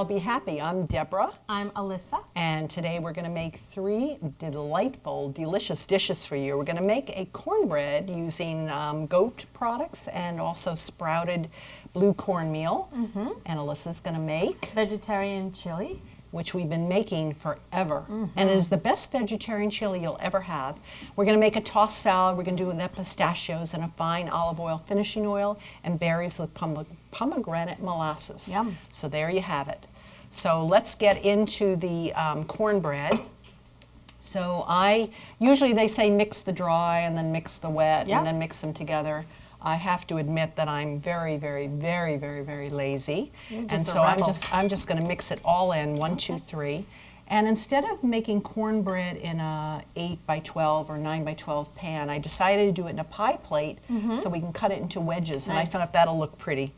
Smile, Be Happy. I'm Deborah. I'm Alyssa. And today we're going to make 3 delightful, delicious dishes for you. We're going to make a cornbread using goat products and also sprouted blue cornmeal. And Alyssa's going to make Vegetarian chili. which we've been making forever. And it is the best vegetarian chili you'll ever have. We're going to make a tossed salad. We're going to do it with pistachios and a fine olive oil finishing oil and berries with pomegranate molasses. Yum. So there you have it. So let's get into the cornbread. So usually they say mix the dry and then mix the wet Yeah. and then mix them together. I have to admit that I'm very, very, very, very, very lazy. And so I'm just going to mix it all in, 1, 2, 3. And instead of making cornbread in a 8 by 12 or 9 by 12 pan, I decided to do it in a pie plate so we can cut it into wedges. And I Nice. thought that'll look pretty.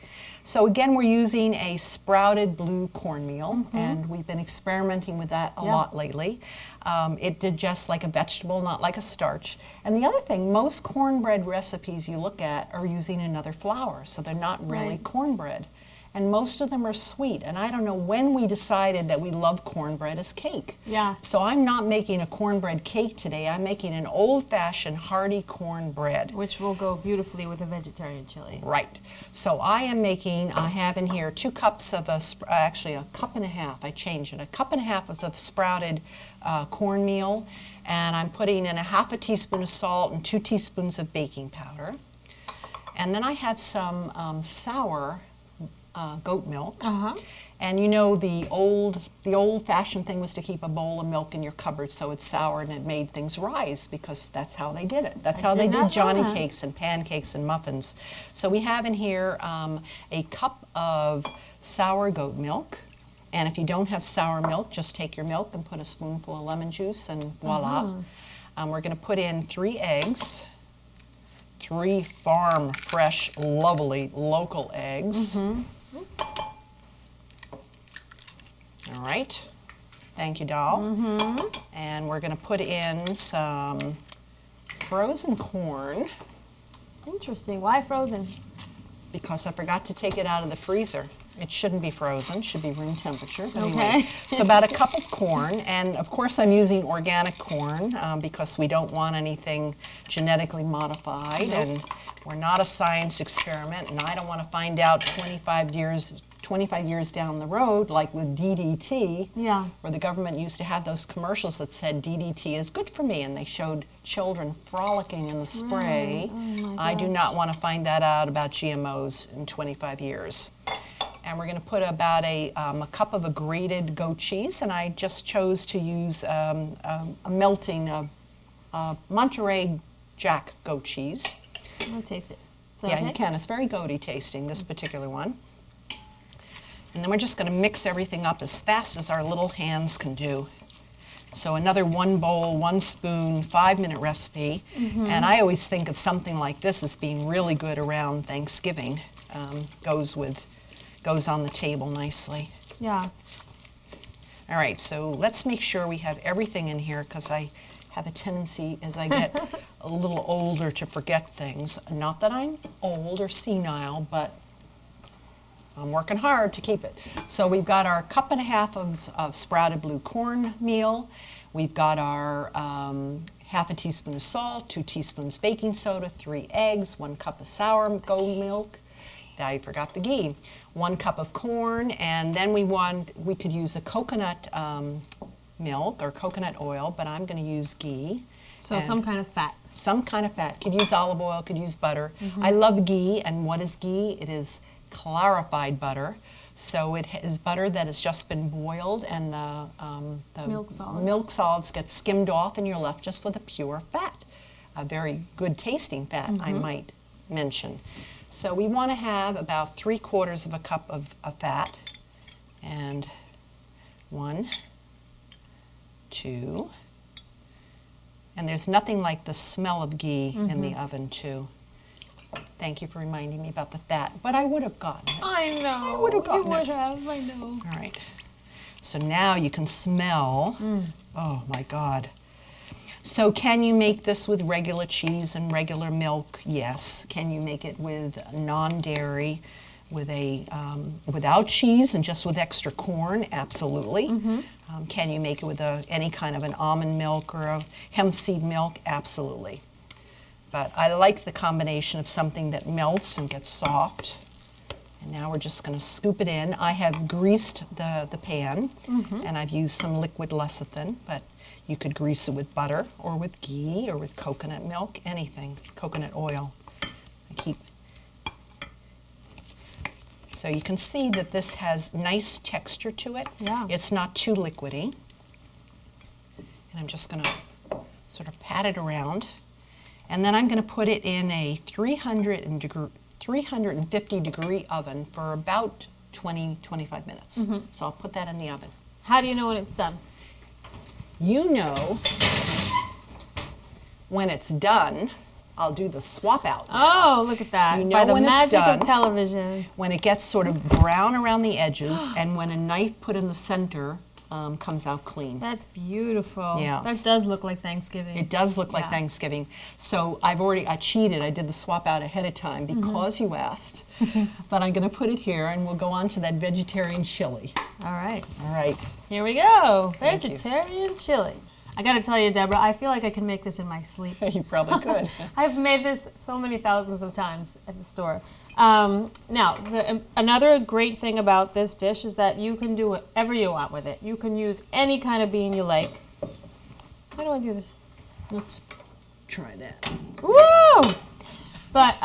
So again, we're using a sprouted blue cornmeal, and we've been experimenting with that a lot lately. It digests like a vegetable, not like a starch. And the other thing, most cornbread recipes you look at are using another flour, so they're not really Right. cornbread. And most of them are sweet. And I don't know when we decided that we love cornbread as cake. Yeah. So I'm not making a cornbread cake today. I'm making an old-fashioned hearty cornbread. Which will go beautifully with a vegetarian chili. Right. So I have in here 2 cups of actually a cup and a half. I changed it. A cup and a half of the sprouted cornmeal, and I'm putting in a half a teaspoon of salt and 2 teaspoons of baking powder. And then I have some sour goat milk. And you know the old-fashioned thing was to keep a bowl of milk in your cupboard so it's sour and it made things rise because that's how they did it. That's how they did Johnny cakes and pancakes and muffins. So we have in here a cup of sour goat milk. And if you don't have sour milk, just take your milk and put a spoonful of lemon juice and voila. We're going to put in 3 eggs. 3 farm fresh, lovely, local eggs. All right. Thank you, doll. And we're going to put in some frozen corn Interesting. Why frozen? because I forgot to take it out of the freezer. It shouldn't be frozen, it should be room temperature. But Okay. anyway, so about a cup of corn, and of course I'm using organic corn because we don't want anything genetically modified, and we're not a science experiment, and I don't want to find out 25 years down the road, like with DDT, Yeah. where the government used to have those commercials that said DDT is good for me, and they showed children frolicking in the spray. I do not want to find that out about GMOs in 25 years. And we're going to put about a cup of a grated goat cheese, and I just chose to use a melting Monterey Jack goat cheese. I'll taste it. Is that Yeah, okay? you can. It's very goaty tasting, this particular one. And then we're just going to mix everything up as fast as our little hands can do. So another 1 bowl, 1 spoon, 5-minute recipe. And I always think of something like this as being really good around Thanksgiving. Goes on the table nicely. Yeah. All right, so let's make sure we have everything in here because I have a tendency as I get a little older to forget things. Not that I'm old or senile, but I'm working hard to keep it. So we've got our cup and a half of sprouted blue cornmeal. We've got our half a teaspoon of salt, 2 teaspoons baking soda, 3 eggs, 1 cup of sour goat milk. I forgot the ghee. 1 cup of corn, and then we could use a coconut milk or coconut oil, but I'm going to use ghee. So And some kind of fat. some kind of fat. Could use olive oil, could use butter. I love ghee, and what is ghee? It is clarified butter. So it is butter that has just been boiled, and the milk solids get skimmed off, and you're left just with a pure fat. A very good tasting fat, I might mention. So we want to have about 3/4 of a cup of fat, and 1, 2, and there's nothing like the smell of ghee in the oven too. Thank you for reminding me about the fat, but I would have gotten it. I know. I would have gotten You would it. have, I know. All right. So now you can smell. Oh my God. So can you make this with regular cheese and regular milk? Yes. Can you make it with non-dairy? with a without cheese and just with extra corn? Absolutely. Can you make it with any kind of an almond milk or a hemp seed milk? Absolutely. But I like the combination of something that melts and gets soft. And now we're just going to scoop it in. I have greased the pan, and I've used some liquid lecithin, but you could grease it with butter or with ghee or with coconut milk, anything, coconut oil. So you can see that this has nice texture to it. Yeah. It's not too liquidy. And I'm just going to sort of pat it around. And then I'm going to put it in a 350 degree oven for about 20-25 minutes. So I'll put that in the oven. How do you know when it's done? You know, when it's done, I'll do the swap out. Oh, look at that. You know By the when it's magic done. of television. When it gets sort of brown around the edges, and when a knife put in the center comes out clean. That's beautiful. Yes. That does look like Thanksgiving. It does look like Yeah. Thanksgiving. So I cheated. I did the swap out ahead of time because you asked. But I'm going to put it here, and we'll go on to that vegetarian chili. All right. All right. Here we go. Thank you. Vegetarian chili. I got to tell you, Deborah, I feel like I can make this in my sleep. You probably could. I've made this so many thousands of times at the store. Now, another great thing about this dish is that you can do whatever you want with it. You can use any kind of bean you like. How do I do this? Let's try that. Woo! But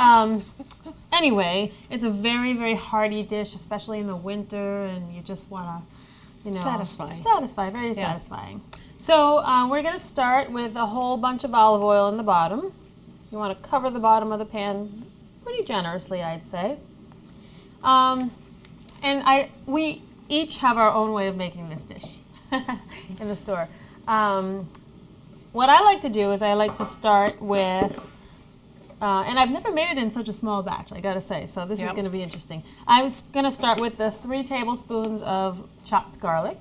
anyway, it's a very, very hearty dish, especially in the winter, and you just want to, Satisfying. Very Yeah. satisfying. So we're going to start with a whole bunch of olive oil in the bottom. You want to cover the bottom of the pan pretty generously, I'd say. And we each have our own way of making this dish in the store. What I like to do is I like to start with, and I've never made it in such a small batch, I gotta say, so this is Yep. gonna be interesting. I'm gonna start with the 3 tablespoons of chopped garlic.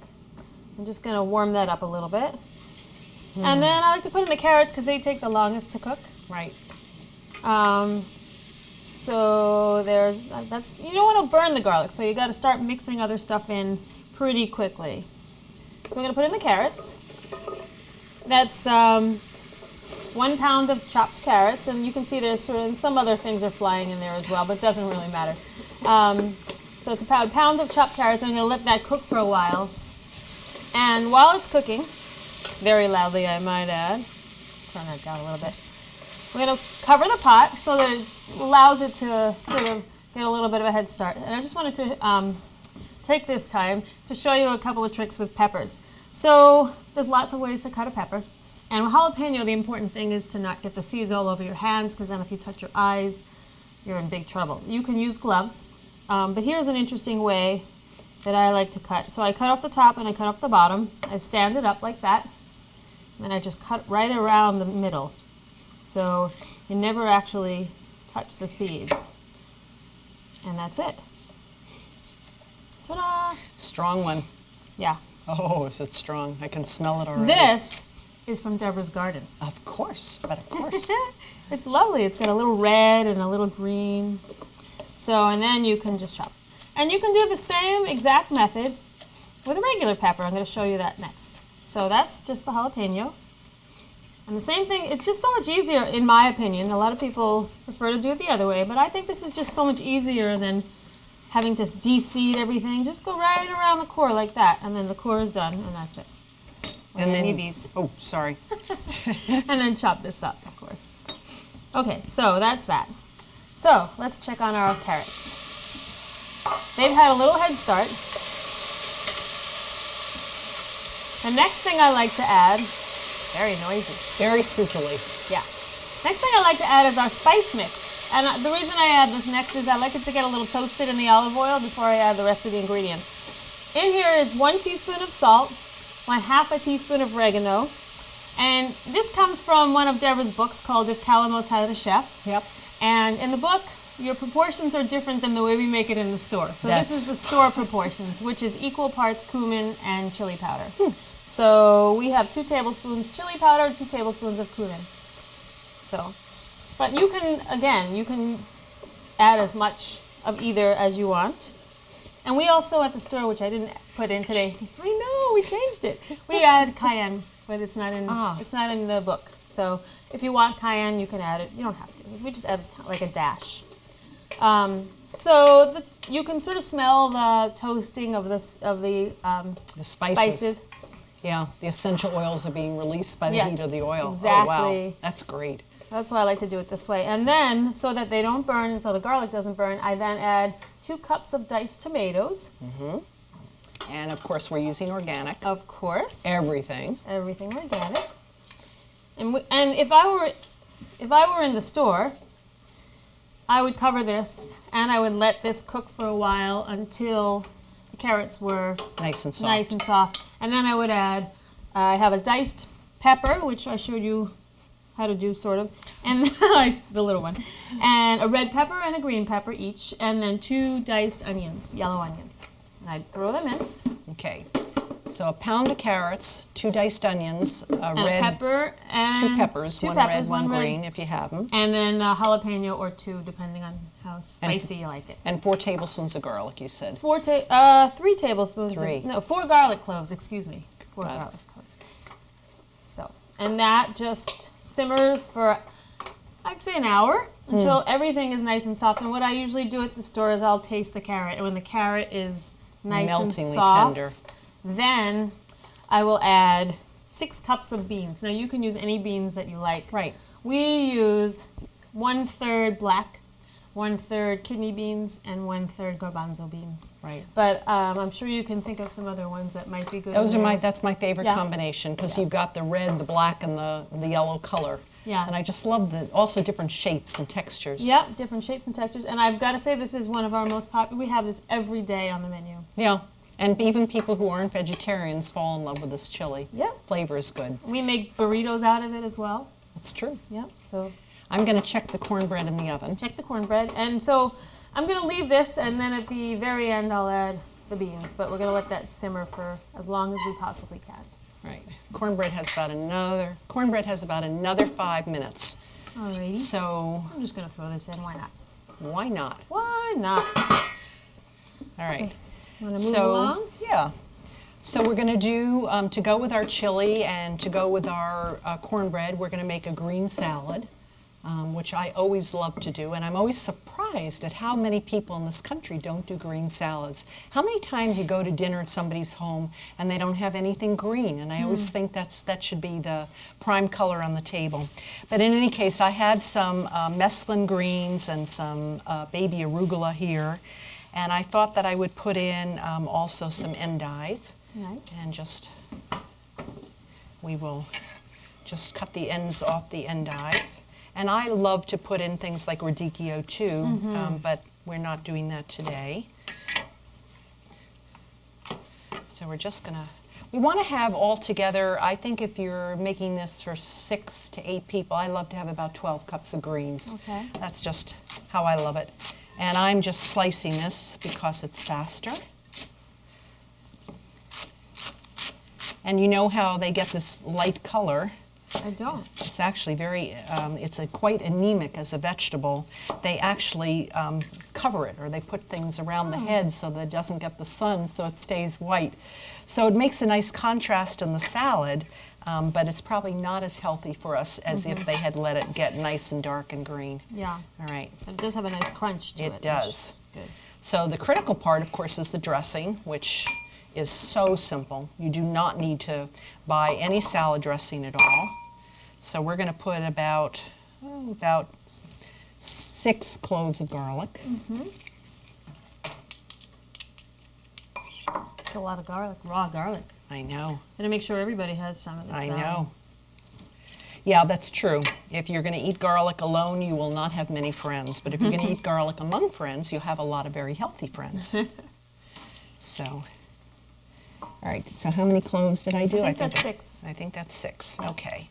I'm just gonna warm that up a little bit. And then I like to put in the carrots because they take the longest to cook. Right. So you don't want to burn the garlic, so you got to start mixing other stuff in pretty quickly. So we're going to put in the carrots. That's 1 pound of chopped carrots, and you can see there's some other things are flying in there as well, but it doesn't really matter. So it's about a pound of chopped carrots. I'm going to let that cook for a while. And while it's cooking, very loudly I might add, turn that down a little bit, we're going to cover the pot so that it allows it to sort of get a little bit of a head start. And I just wanted to take this time to show you a couple of tricks with peppers. So there's lots of ways to cut a pepper. And with jalapeno, the important thing is to not get the seeds all over your hands, because then if you touch your eyes, you're in big trouble. You can use gloves, but here's an interesting way that I like to cut. So I cut off the top and I cut off the bottom. I stand it up like that, and I just cut right around the middle. So you never actually touch the seeds. And that's it. Ta-da! Strong one. Yeah. Oh, is it strong? I can smell it already. This is from Deborah's garden. Of course, but of course. It's lovely. It's got a little red and a little green. So, and then you can just chop. And you can do the same exact method with a regular pepper. I'm going to show you that next. So that's just the jalapeno. And the same thing, it's just so much easier in my opinion. A lot of people prefer to do it the other way, but I think this is just so much easier than having to de-seed everything. Just go right around the core like that, and then the core is done, and that's it. And then, need these. oh, sorry. And then chop this up, of course. Okay, so that's that. So let's check on our carrots. They've had a little head start. The next thing I like to add, very noisy. Very sizzly. Yeah. Next thing I like to add is our spice mix. And the reason I add this next is I like it to get a little toasted in the olive oil before I add the rest of the ingredients. In here is 1 teaspoon of salt, 1/2 teaspoon of oregano, and this comes from one of Deborah's books called If Calamos Had a Chef. Yep. And in the book, your proportions are different than the way we make it in the store. So this is the store proportions, which is equal parts cumin and chili powder. So we have 2 tablespoons chili powder, 2 tablespoons of cumin. So, but you can, again, you can add as much of either as you want. And we also at the store, which I didn't put in today. I know, we changed it. We add cayenne, but it's not in the book. So if you want cayenne, you can add it. You don't have to. We just add like a dash. You can sort of smell the toasting of the spices. Yeah, the essential oils are being released by the heat of the oil. Exactly. Oh, wow. That's great. That's why I like to do it this way. And then, so that they don't burn and so the garlic doesn't burn, I then add 2 cups of diced tomatoes. Mm-hmm. And of course, we're using organic. Of course. Everything. Everything organic. And if I were in the store, I would cover this and I would let this cook for a while until the carrots were nice and soft. And then I would add, I have a diced pepper, which I showed you how to do, sort of, and the little one, and a red pepper and a green pepper each, and then 2 diced onions, yellow onions. And I'd throw them in. Okay. So a pound of carrots, 2 diced onions, a pepper, and 2 peppers, one red, one green, if you have them. And then a jalapeno or 2, depending on how spicy you like it. And 4 tablespoons of garlic, you said. 3 tablespoons. 3. 4 garlic cloves, excuse me. 4 garlic cloves. So, and that just simmers for, I'd say, an hour until everything is nice and soft. And what I usually do at the store is I'll taste the carrot. And when the carrot is nice meltingly and soft, tender, then I will add 6 cups of beans. Now, you can use any beans that you like. Right. We use 1/3 black, 1/3 kidney beans, and 1/3 garbanzo beans. Right. But I'm sure you can think of some other ones that might be good. That's my favorite combination, because you've got the red, the black, and the yellow color. Yeah. And I just love also different shapes and textures. Yep, different shapes and textures. And I've got to say, this is one of our most popular. We have this every day on the menu. Yeah. And even people who aren't vegetarians fall in love with this chili. Yep. Flavor is good. We make burritos out of it as well. That's true. Yep. So I'm going to check the cornbread in the oven. check the cornbread. And so I'm going to leave this, and then at the very end I'll add the beans. But we're going to let that simmer for as long as we possibly can. Right. Cornbread has about another 5 minutes. Alrighty. So I'm just going to throw this in. Why not? why not? Why not? All right. Okay. Want to move along? Yeah. So we're going to do, to go with our chili and to go with our cornbread, we're going to make a green salad, which I always love to do. And I'm always surprised at how many people in this country don't do green salads. How many times you go to dinner at somebody's home and they don't have anything green? And I always think that should be the prime color on the table. But in any case, I have some mesclun greens and some baby arugula here. And I thought that I would put in also some endive. Nice. And we will just cut the ends off the endive. And I love to put in things like radicchio too, but we're not doing that today. So we're just gonna, we want to have all together, I think if you're making this for 6 to 8 people, I love to have about 12 cups of greens. Okay. That's just how I love it. And I'm just slicing this because it's faster. And you know how they get this light color? I don't. It's actually quite anemic as a vegetable. They actually cover it, or they put things around the head so that it doesn't get the sun, so it stays white. So it makes a nice contrast in the salad, but it's probably not as healthy for us as if they had let it get nice and dark and green. Yeah. All right. But it does have a nice crunch to it. It does. Good. So the critical part, of course, is the dressing, which is so simple. You do not need to buy any salad dressing at all. So we're going to put about 6 cloves of garlic. It's a lot of garlic, raw garlic. I know. Gotta make sure everybody has some of this. I know. Yeah, that's true. If you're going to eat garlic alone, you will not have many friends. But if you're going to eat garlic among friends, you'll have a lot of very healthy friends. So, all right. So how many cloves did I do? I think that's 6. I think that's 6. Okay.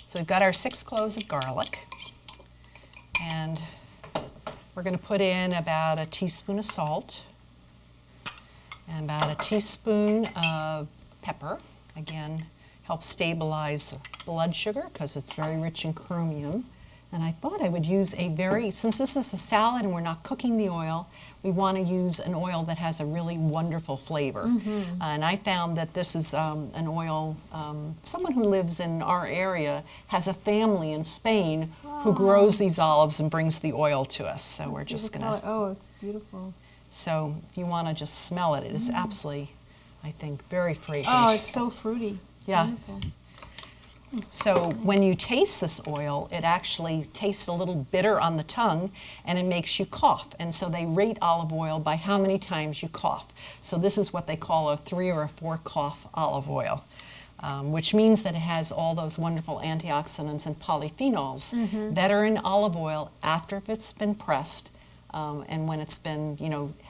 So we've got our 6 cloves of garlic. And we're going to put in about a teaspoon of salt and about a teaspoon of pepper. Again, helps stabilize blood sugar because it's very rich in chromium. And I thought I would use since this is a salad and we're not cooking the oil, we want to use an oil that has a really wonderful flavor. And I found that this is an oil, someone who lives in our area has a family in Spain who grows these olives and brings the oil to us. So we're just going to... Oh, it's beautiful. So if you want to just smell it, it is absolutely, I think, very fragrant. Oh, it's so fruity. It's Yeah. wonderful. So when you taste this oil, it actually tastes a little bitter on the tongue and it makes you cough. And so they rate olive oil by how many times you cough. So this is what they call a 3 or a 4 cough olive oil, which means that it has all those wonderful antioxidants and polyphenols that are in olive oil after it's been pressed. And when it's been,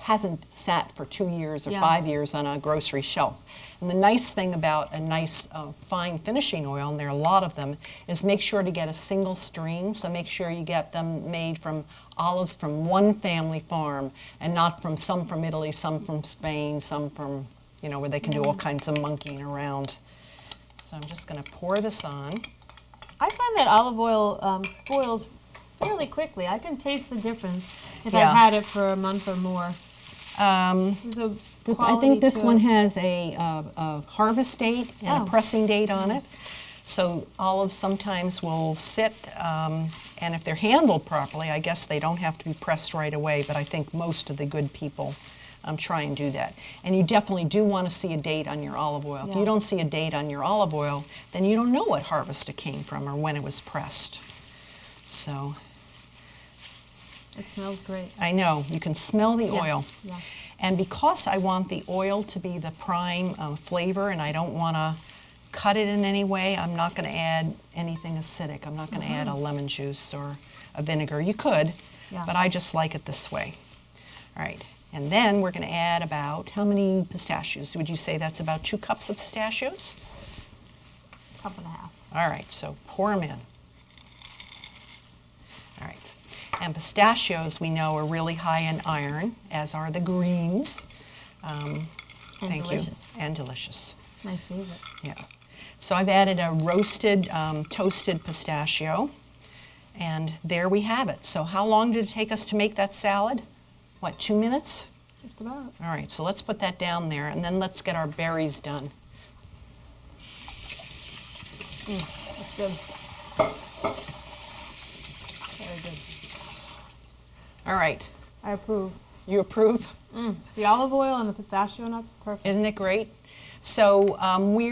hasn't sat for 2 years or 5 years on a grocery shelf. And the nice thing about a nice fine finishing oil, and there are a lot of them, is make sure to get a single stream. So make sure you get them made from olives from one family farm and not from some from Italy, some from Spain, some from, where they can do all kinds of monkeying around. So I'm just going to pour this on. I find that olive oil spoils fairly quickly. I can taste the difference if Yeah. I've had it for a month or more. There's a I quality think this to one it. has a harvest date and a pressing date on it. So olives sometimes will sit, and if they're handled properly, I guess they don't have to be pressed right away, but I think most of the good people try and do that. And you definitely do want to see a date on your olive oil. If Yeah. you don't see a date on your olive oil, then you don't know what harvest it came from or when it was pressed. So It smells great. I know, you can smell the Yeah. oil. Yeah. And because I want the oil to be the prime flavor and I don't want to cut it in any way, I'm not going to add anything acidic. I'm not going to add a lemon juice or a vinegar. You could, Yeah. but I just like it this way. All right, and then we're going to add about, how many pistachios? Would you say that's about 2 cups of pistachios? Cup and a half. All right, so pour them in. All right. And pistachios, we know, are really high in iron, as are the greens. And Thank delicious. you. And delicious. My favorite. Yeah. So I've added a roasted, toasted pistachio, and there we have it. So how long did it take us to make that salad? What, 2 minutes? Just about. All right, so let's put that down there, and then let's get our berries done. That's good. Very good. All right, I approve. you approve? The olive oil and the pistachio nuts, perfect. Isn't it great? So we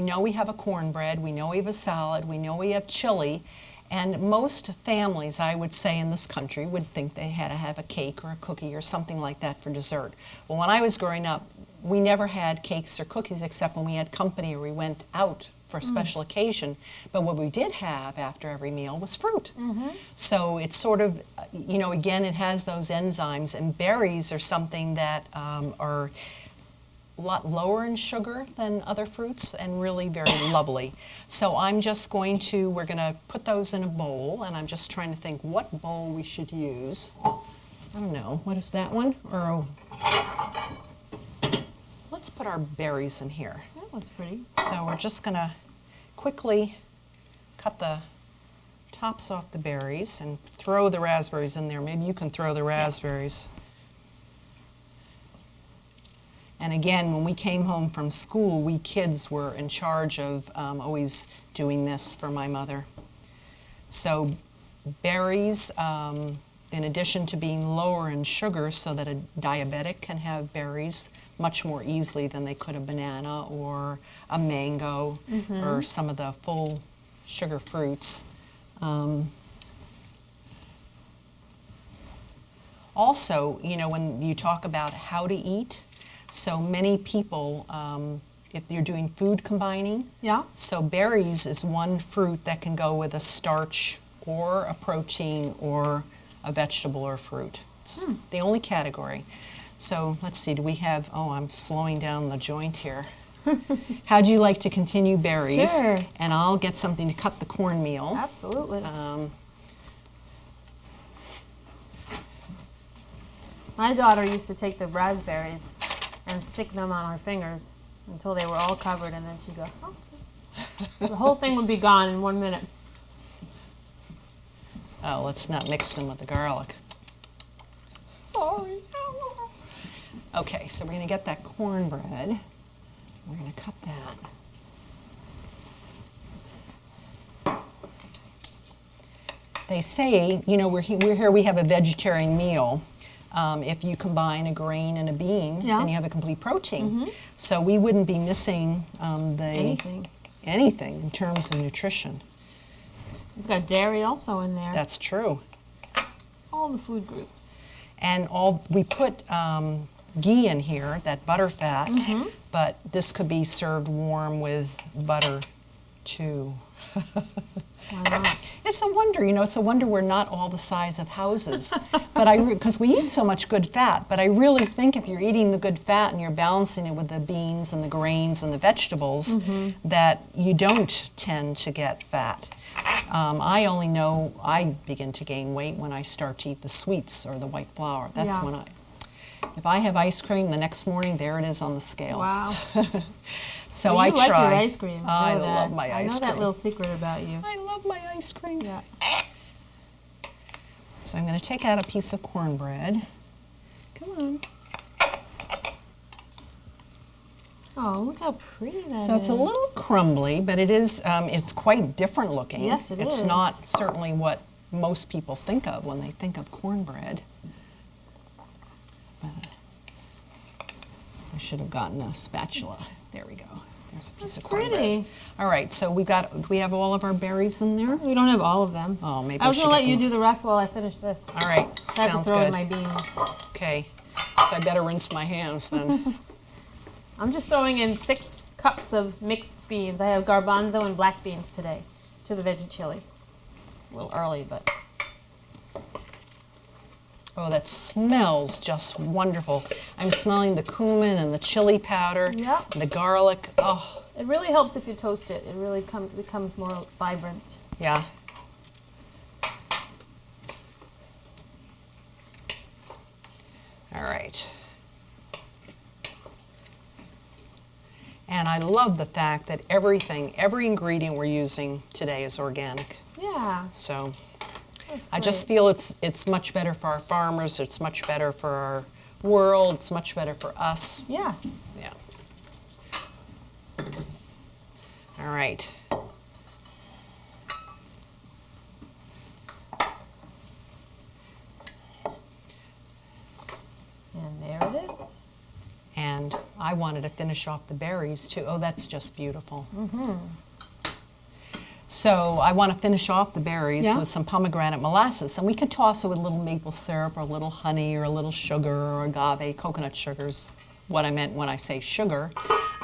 know we have a cornbread, we know we have a salad, we know we have chili, and most families, I would say, in this country would think they had to have a cake or a cookie or something like that for dessert. Well, when I was growing up, we never had cakes or cookies except when we had company or we went out for a special occasion. But what we did have after every meal was fruit. So it's sort of, again, it has those enzymes, and berries are something that are a lot lower in sugar than other fruits and really very lovely. So we're going to put those in a bowl, and I'm just trying to think what bowl we should use. I don't know, what is that one? Let's put our berries in here. That looks pretty. So we're just going to quickly cut the tops off the berries and throw the raspberries in there. Maybe you can throw the raspberries. And again, when we came home from school, we kids were in charge of always doing this for my mother. So berries, in addition to being lower in sugar so that a diabetic can have berries much more easily than they could a banana or a mango or some of the full sugar fruits. Also, when you talk about how to eat, so many people, if you're doing food combining, Yeah? so berries is one fruit that can go with a starch or a protein or a vegetable or fruit. It's the only category. So let's see, do we have, I'm slowing down the joint here. How'd you like to continue berries? Sure. And I'll get something to cut the cornmeal. Absolutely. My daughter used to take the raspberries and stick them on her fingers until they were all covered, and then she'd go, oh. The whole thing would be gone in 1 minute. Oh, let's not mix them with the garlic. Sorry. Okay, so we're going to get that cornbread. We're going to cut that. They say, you know, we're here, we have a vegetarian meal. If you combine a grain and a bean, Yeah. then you have a complete protein. So we wouldn't be missing anything in terms of nutrition. We've got dairy also in there. That's true. All the food groups. And we put ghee in here, that butter fat, but this could be served warm with butter too. Why not? It's a wonder, you know, it's a wonder we're not all the size of houses. But because we eat so much good fat, but I really think if you're eating the good fat and you're balancing it with the beans and the grains and the vegetables, that you don't tend to get fat. I only know I begin to gain weight when I start to eat the sweets or the white flour. That's Yeah. when if I have ice cream the next morning, there it is on the scale. Wow. So Well, I you like try. your ice cream. I know that. love my ice I know cream. that little secret about you. I love my ice cream. Yeah. So I'm going to take out a piece of cornbread. Come on. Oh, look how pretty that is. So it's a little crumbly, but it is. It's quite different looking. Yes, It's is. not certainly what most people think of when they think of cornbread. But I should have gotten a spatula. There we go. There's a piece of cornbread. Pretty. All right. So we have all of our berries in there. We don't have all of them. Oh, maybe I was we going should to let get you them. do the rest while I finish this. All right. So I can Sounds throw in good. my beans. Okay. So I better rinse my hands then. I'm just throwing in 6 cups of mixed beans. I have garbanzo and black beans today to the veggie chili. A little early, but Oh, that smells just wonderful. I'm smelling the cumin and the chili powder, Yep. and the garlic. Oh, it really helps if you toast it. It really becomes more vibrant. yeah. All right. And I love the fact that every ingredient we're using today is organic. Yeah. So That's I just great. feel it's much better for our farmers, it's much better for our world, it's much better for us. Yes. Yeah. All right. And there it is. And I wanted to finish off the berries too. Oh, that's just beautiful. So I want to finish off the berries Yeah. with some pomegranate molasses. And we could toss it with a little maple syrup or a little honey or a little sugar or agave, coconut sugars, what I meant when I say sugar.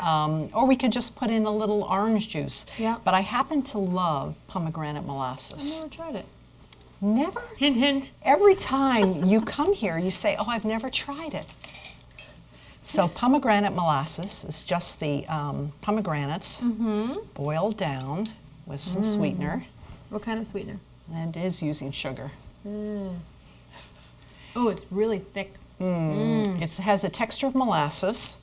Or we could just put in a little orange juice. Yeah. But I happen to love pomegranate I've molasses. never tried it. Never? Hint, hint. Every time you come here, you say, oh, I've never tried it. So pomegranate molasses is just the pomegranates boiled down with some sweetener, What kind of sweetener? and it is using sugar. Oh, it's really thick. It has a texture of molasses,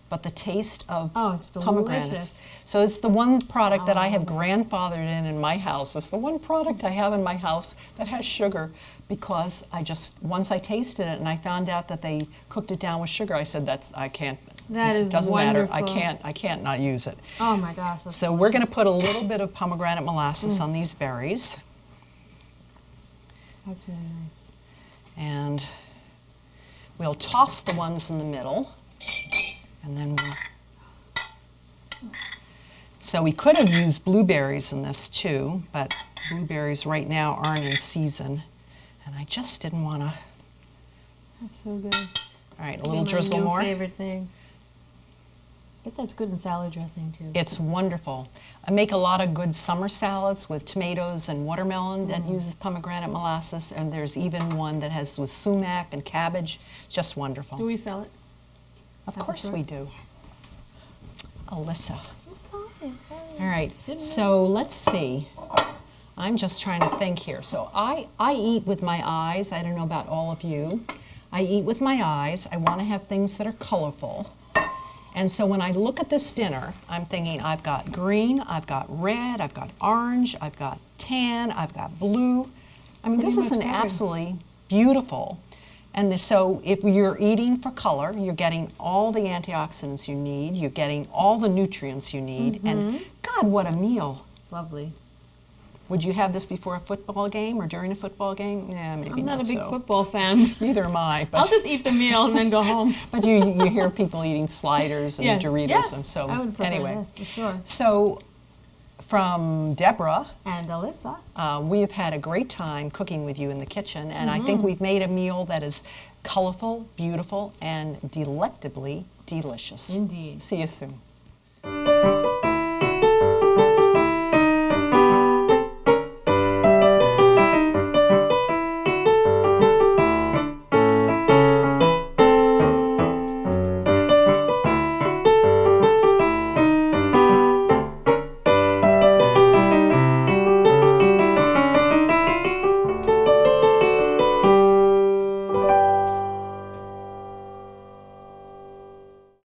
but the taste of Oh, it's pomegranates. delicious. So it's the one product that I have grandfathered in my house. It's the one product I have in my house that has sugar, because once I tasted it and I found out that they cooked it down with sugar, I said I can't. That is It doesn't wonderful. matter. I can't not use it. Oh my gosh. That's So we're going to put a little bit of pomegranate molasses on these berries, That's really nice. and we'll toss the ones in the middle, and then So we could have used blueberries in this too, but blueberries right now aren't in season, and I just didn't want to. That's so good. All right, a It'll be little my drizzle new more. favorite thing. I bet that's good in salad dressing too. It's wonderful. I make a lot of good summer salads with tomatoes and watermelon that uses pomegranate molasses, and there's even one that has with sumac and cabbage. It's just wonderful. Do we sell it? Of at the course store? we do. Alyssa. Sorry. All right, Didn't so let's see. I'm just trying to think here. So I eat with my eyes. I don't know about all of you. I eat with my eyes. I want to have things that are colorful. And so when I look at this dinner, I'm thinking I've got green, I've got red, I've got orange, I've got tan, I've got blue. I mean, this Pretty is an much covered. absolutely beautiful. And so if you're eating for color, you're getting all the antioxidants you need, you're getting all the nutrients you need, and God, what a meal. Lovely. Would you have this before a football game or during a football game? Yeah, maybe I'm not a big so. football fan. Neither am I. I'll But, just eat the meal and then go home. but you hear people eating sliders and Yes, Doritos, yes. and so I would prefer anyway. this for sure. So from Deborah, And Alyssa. we have had a great time cooking with you in the kitchen, and I Mm-hmm. think we've made a meal that is colorful, beautiful, and delectably delicious. Indeed. See you soon.